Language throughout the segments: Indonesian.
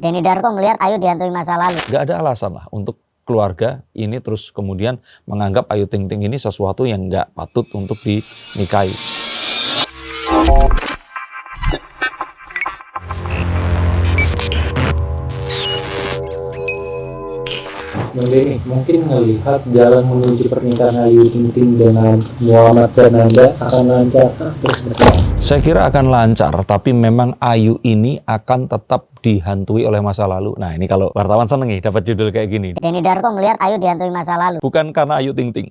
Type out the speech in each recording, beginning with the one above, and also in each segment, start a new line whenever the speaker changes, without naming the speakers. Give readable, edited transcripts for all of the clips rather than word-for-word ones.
Denny Darko melihat Ayu dihantui masa lalu.
Gak ada alasan lah untuk keluarga ini terus kemudian menganggap Ayu Ting Ting ini sesuatu yang gak patut untuk dinikahi.
Mungkin melihat jalan menuju pernikahan Ayu Ting Ting dengan Muhammad Fernanda akan lancar terus berjalan.
Saya kira akan lancar, tapi memang Ayu ini akan tetap dihantui oleh masa lalu. Nah ini kalau wartawan seneng nih dapat judul kayak gini.
Denny Darko melihat Ayu dihantui masa lalu.
Bukan karena Ayu Ting Ting,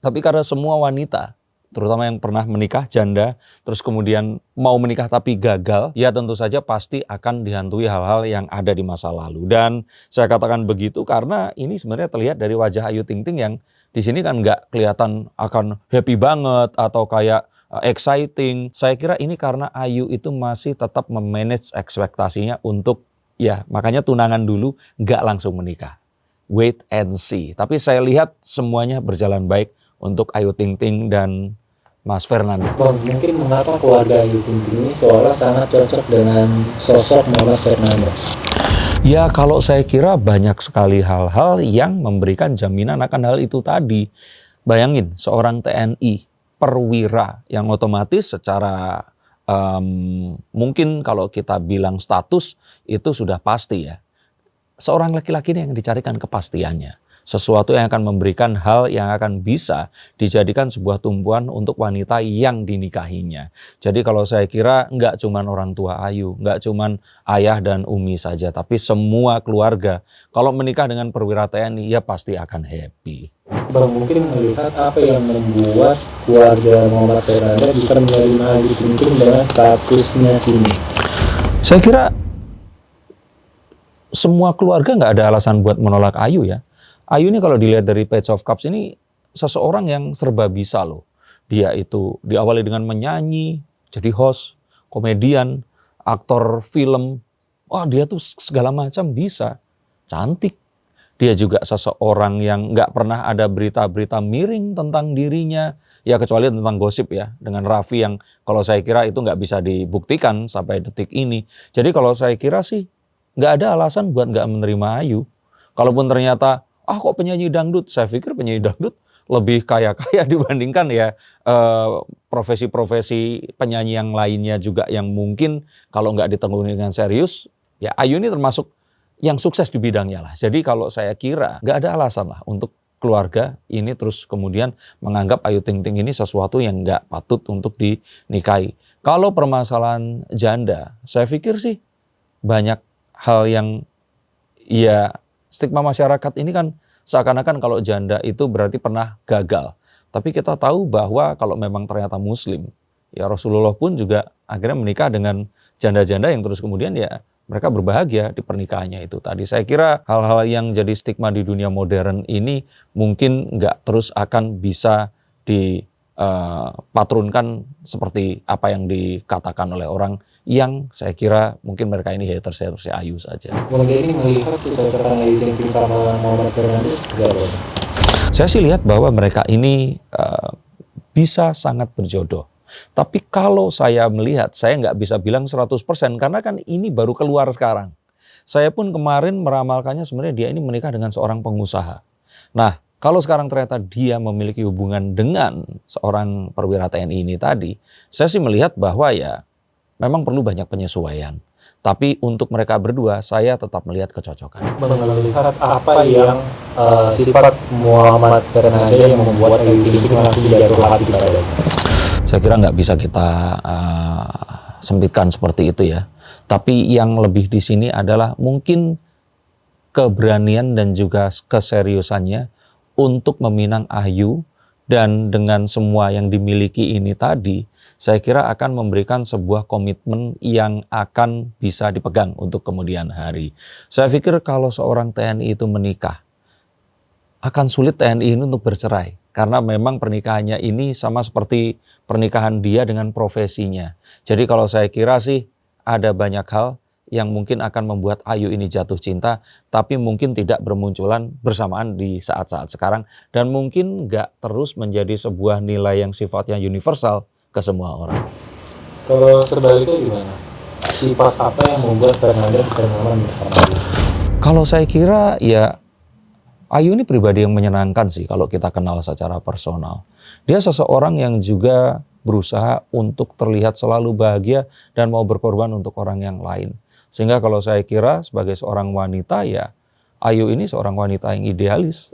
tapi karena semua wanita, terutama yang pernah menikah janda, terus kemudian mau menikah tapi gagal, ya tentu saja pasti akan dihantui hal-hal yang ada di masa lalu. Dan saya katakan begitu karena ini sebenarnya terlihat dari wajah Ayu Ting Ting yang di sini kan nggak kelihatan akan happy banget atau kayak exciting. Saya kira ini karena Ayu itu masih tetap memanage ekspektasinya untuk ya makanya tunangan dulu nggak langsung menikah. Wait and see. Tapi saya lihat semuanya berjalan baik untuk Ayu Ting Ting dan Mas Fernanda.
Bang, mungkin mengapa keluarga Ayu Ting Ting ini seolah sangat cocok dengan sosok Muhammad Fernanda?
Ya kalau saya kira banyak sekali hal-hal yang memberikan jaminan akan hal itu tadi. Bayangin seorang TNI perwira yang otomatis secara mungkin kalau kita bilang status itu sudah pasti ya. Seorang laki-laki ini yang dicarikan kepastiannya. Sesuatu yang akan memberikan hal yang akan bisa dijadikan sebuah tumpuan untuk wanita yang dinikahinya. Jadi kalau saya kira nggak cuman orang tua Ayu, nggak cuman ayah dan umi saja, tapi semua keluarga. Kalau menikah dengan perwira TNI ya pasti akan happy.
Bang, mungkin melihat apa yang membuat keluarga Muhammad Fernanda bisa menerima Ayu Ting Ting dengan statusnya kini?
Saya kira semua keluarga nggak ada alasan buat menolak Ayu ya. Ayu ini kalau dilihat dari Page of Cups ini seseorang yang serba bisa loh. Dia itu diawali dengan menyanyi, jadi host, komedian, aktor film. Wah dia tuh segala macam bisa. Cantik. Dia juga seseorang yang nggak pernah ada berita-berita miring tentang dirinya. Ya kecuali tentang gosip ya. Dengan Raffi yang kalau saya kira itu nggak bisa dibuktikan sampai detik ini. Jadi kalau saya kira sih nggak ada alasan buat nggak menerima Ayu. Kalaupun ternyata kok penyanyi dangdut, saya pikir penyanyi dangdut lebih kaya-kaya dibandingkan ya profesi-profesi penyanyi yang lainnya juga yang mungkin kalau nggak ditanggung dengan serius, ya Ayu ini termasuk yang sukses di bidangnya lah. Jadi kalau saya kira nggak ada alasan lah untuk keluarga ini terus kemudian menganggap Ayu Ting Ting ini sesuatu yang nggak patut untuk dinikahi. Kalau permasalahan janda, saya pikir sih banyak hal yang ya stigma masyarakat ini kan seakan-akan kalau janda itu berarti pernah gagal. Tapi kita tahu bahwa kalau memang ternyata muslim, ya Rasulullah pun juga akhirnya menikah dengan janda-janda yang terus kemudian ya mereka berbahagia di pernikahannya itu tadi. Saya kira hal-hal yang jadi stigma di dunia modern ini mungkin nggak terus akan bisa dipatrunkan seperti apa yang dikatakan oleh orang yang saya kira mungkin mereka ini haters Ayu saja.
Kemudian ini melihat kecocokan Ayu Ting Ting sama Muhammad Fernanda bagaimana?
Saya sih lihat bahwa mereka ini bisa sangat berjodoh. Tapi kalau saya melihat, saya nggak bisa bilang 100% karena kan ini baru keluar sekarang. Saya pun kemarin meramalkannya sebenarnya dia ini menikah dengan seorang pengusaha. Nah, kalau sekarang ternyata dia memiliki hubungan dengan seorang perwira TNI ini tadi, saya sih melihat bahwa ya memang perlu banyak penyesuaian. Tapi untuk mereka berdua, saya tetap melihat kecocokan.
Melihat apa yang sifat Muhammad Fernanda yang membuat Ayu Ting Ting langsung jatuh hati padanya?
Saya kira nggak bisa kita sempitkan seperti itu ya. Tapi yang lebih di sini adalah mungkin keberanian dan juga keseriusannya untuk meminang Ayu. Dan dengan semua yang dimiliki ini tadi, saya kira akan memberikan sebuah komitmen yang akan bisa dipegang untuk kemudian hari. Saya pikir kalau seorang TNI itu menikah, akan sulit TNI ini untuk bercerai. Karena memang pernikahannya ini sama seperti pernikahan dia dengan profesinya. Jadi kalau saya kira sih ada banyak hal yang mungkin akan membuat Ayu ini jatuh cinta, tapi mungkin tidak bermunculan bersamaan di saat-saat sekarang, dan mungkin nggak terus menjadi sebuah nilai yang sifatnya universal ke semua orang.
Kalau sebaliknya gimana? Sifat apa yang membuat Fernanda bisa nyaman bersama Ayu?
Kalau saya kira ya Ayu ini pribadi yang menyenangkan sih kalau kita kenal secara personal. Dia seseorang yang juga berusaha untuk terlihat selalu bahagia dan mau berkorban untuk orang yang lain. Sehingga kalau saya kira sebagai seorang wanita ya Ayu ini seorang wanita yang idealis.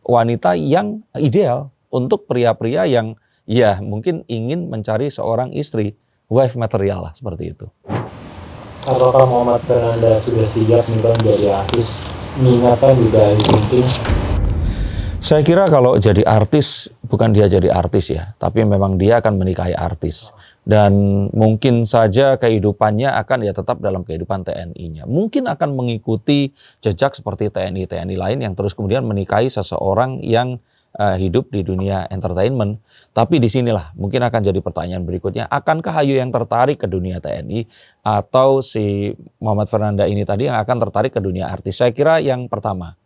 Wanita yang ideal untuk pria-pria yang ya mungkin ingin mencari seorang istri. Wife material lah seperti itu.
Apakah Muhammad Fernanda sudah siap nih Bang jadi artis? Mengingatkan juga Ayu Ting Ting.
Saya kira kalau jadi artis, bukan dia jadi artis ya, tapi memang dia akan menikahi artis. Dan mungkin saja kehidupannya akan ya tetap dalam kehidupan TNI-nya. Mungkin akan mengikuti jejak seperti TNI-TNI lain yang terus kemudian menikahi seseorang yang hidup di dunia entertainment. Tapi disinilah mungkin akan jadi pertanyaan berikutnya, akankah Ayu yang tertarik ke dunia TNI atau si Muhammad Fernanda ini tadi yang akan tertarik ke dunia artis? Saya kira yang pertama,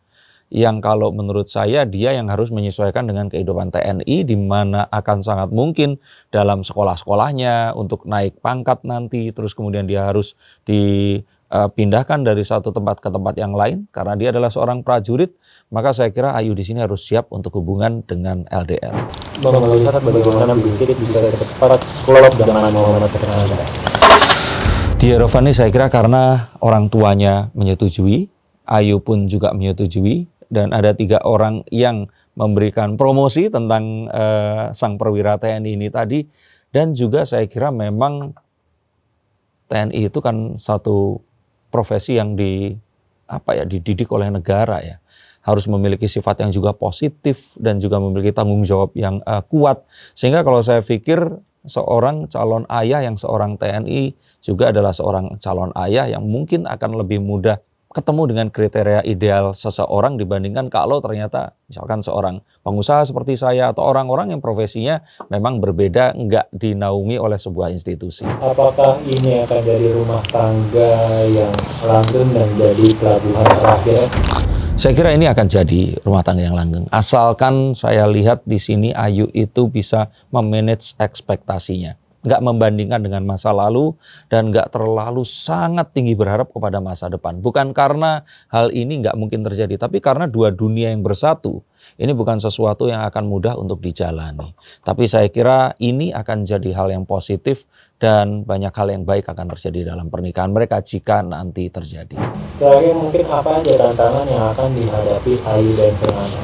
yang kalau menurut saya dia yang harus menyesuaikan dengan kehidupan TNI, di mana akan sangat mungkin dalam sekolah-sekolahnya untuk naik pangkat nanti, terus kemudian dia harus dipindahkan dari satu tempat ke tempat yang lain karena dia adalah seorang prajurit. Maka saya kira Ayu di sini harus siap untuk hubungan dengan LDR.
Bang melihat bagaimana Bukit bisa cepat klop dengan Muhammad Fernanda.
Dia Rovani saya kira karena orang tuanya menyetujui, Ayu pun juga menyetujui, dan ada 3 orang yang memberikan promosi tentang sang perwira TNI ini tadi. Dan juga saya kira memang TNI itu kan satu profesi yang dididik oleh negara ya. Harus memiliki sifat yang juga positif dan juga memiliki tanggung jawab yang kuat. Sehingga kalau saya pikir seorang calon ayah yang seorang TNI juga adalah seorang calon ayah yang mungkin akan lebih mudah ketemu dengan kriteria ideal seseorang dibandingkan kalau ternyata misalkan seorang pengusaha seperti saya atau orang-orang yang profesinya memang berbeda, nggak dinaungi oleh sebuah institusi.
Apakah ini akan jadi rumah tangga yang langgeng dan jadi pelabuhan terakhir?
Saya kira ini akan jadi rumah tangga yang langgeng. Asalkan saya lihat di sini Ayu itu bisa memanage ekspektasinya. Nggak membandingkan dengan masa lalu dan nggak terlalu sangat tinggi berharap kepada masa depan. Bukan karena hal ini nggak mungkin terjadi, tapi karena dua dunia yang bersatu. Ini bukan sesuatu yang akan mudah untuk dijalani. Tapi saya kira ini akan jadi hal yang positif dan banyak hal yang baik akan terjadi dalam pernikahan mereka jika nanti terjadi.
Terakhir mungkin apa aja tantangan yang akan dihadapi Ayu dan Fernanda?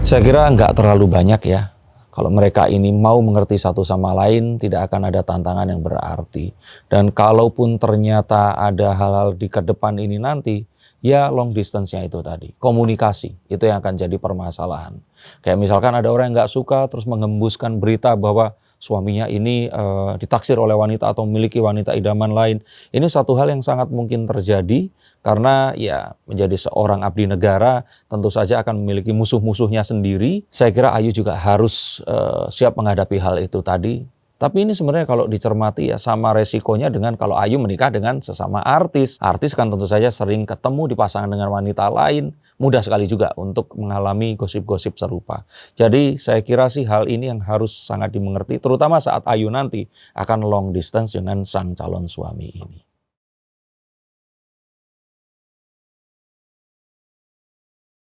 Saya kira nggak terlalu banyak ya. Kalau mereka ini mau mengerti satu sama lain, tidak akan ada tantangan yang berarti. Dan kalaupun ternyata ada hal-hal di ke depan ini nanti, ya long distance-nya itu tadi. Komunikasi, itu yang akan jadi permasalahan. Kayak misalkan ada orang yang nggak suka terus mengembuskan berita bahwa suaminya ini ditaksir oleh wanita atau memiliki wanita idaman lain. Ini satu hal yang sangat mungkin terjadi karena ya menjadi seorang abdi negara tentu saja akan memiliki musuh-musuhnya sendiri. Saya kira Ayu juga harus siap menghadapi hal itu tadi. Tapi ini sebenarnya kalau dicermati ya sama resikonya dengan kalau Ayu menikah dengan sesama artis. Artis kan tentu saja sering ketemu dipasangkan dengan wanita lain. Mudah sekali juga untuk mengalami gosip-gosip serupa. Jadi saya kira sih hal ini yang harus sangat dimengerti. Terutama saat Ayu nanti akan long distance dengan sang calon suami ini.